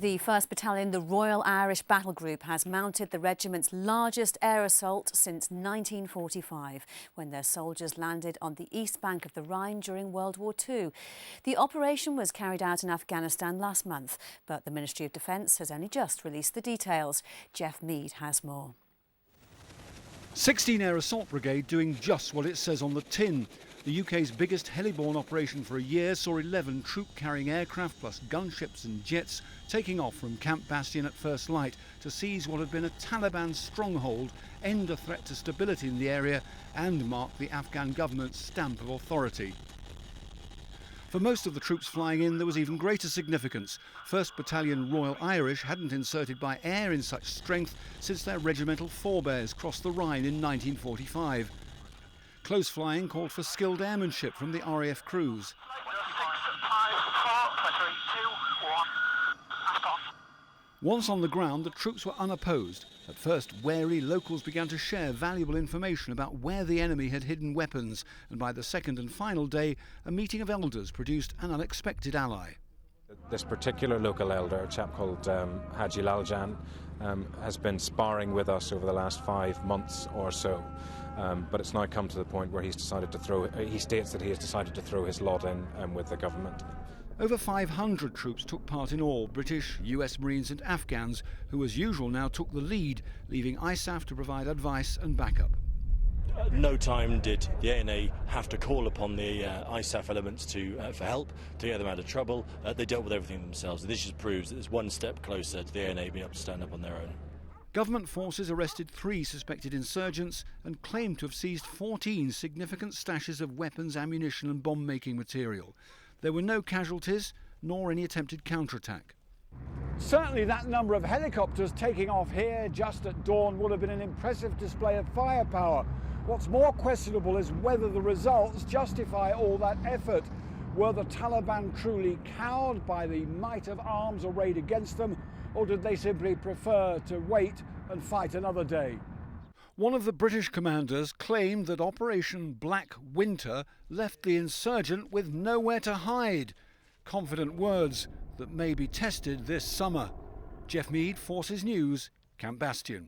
The 1st Battalion, the Royal Irish Battle Group, has mounted the regiment's largest air assault since 1945, when their soldiers landed on the east bank of the Rhine during World War II. The operation was carried out in Afghanistan last month, but the Ministry of Defence has only just released the details. Jeff Mead has more. 16 Air Assault Brigade doing just what it says on the tin. The UK's biggest heliborne operation for a year saw 11 troop-carrying aircraft plus gunships and jets taking off from Camp Bastion at first light to seize what had been a Taliban stronghold, end a threat to stability in the area and mark the Afghan government's stamp of authority. For most of the troops flying in, there was even greater significance. 1st Battalion Royal Irish hadn't inserted by air in such strength since their regimental forebears crossed the Rhine in 1945. Close flying called for skilled airmanship from the RAF crews. Once on the ground, the troops were unopposed. At first, wary locals began to share valuable information about where the enemy had hidden weapons, and by the second and final day, a meeting of elders produced an unexpected ally. This particular local elder, a chap called Haji Laljan, has been sparring with us over the last 5 months or so. But it's now come to the point where he states that he has decided to throw his lot in with the government. Over 500 troops took part in all, British, US Marines and Afghans, who as usual now took the lead, leaving ISAF to provide advice and backup. At no time did the ANA have to call upon the ISAF elements for help, to get them out of trouble. They dealt with everything themselves. This just proves that it's one step closer to the ANA being able to stand up on their own. Government forces arrested 3 suspected insurgents and claimed to have seized 14 significant stashes of weapons, ammunition and bomb-making material. There were no casualties, nor any attempted counterattack. Certainly that number of helicopters taking off here just at dawn would have been an impressive display of firepower. What's more questionable is whether the results justify all that effort. Were the Taliban truly cowed by the might of arms arrayed against them, or did they simply prefer to wait and fight another day? One of the British commanders claimed that Operation Black Winter left the insurgent with nowhere to hide. Confident words that may be tested this summer. Jeff Mead, Forces News, Camp Bastion.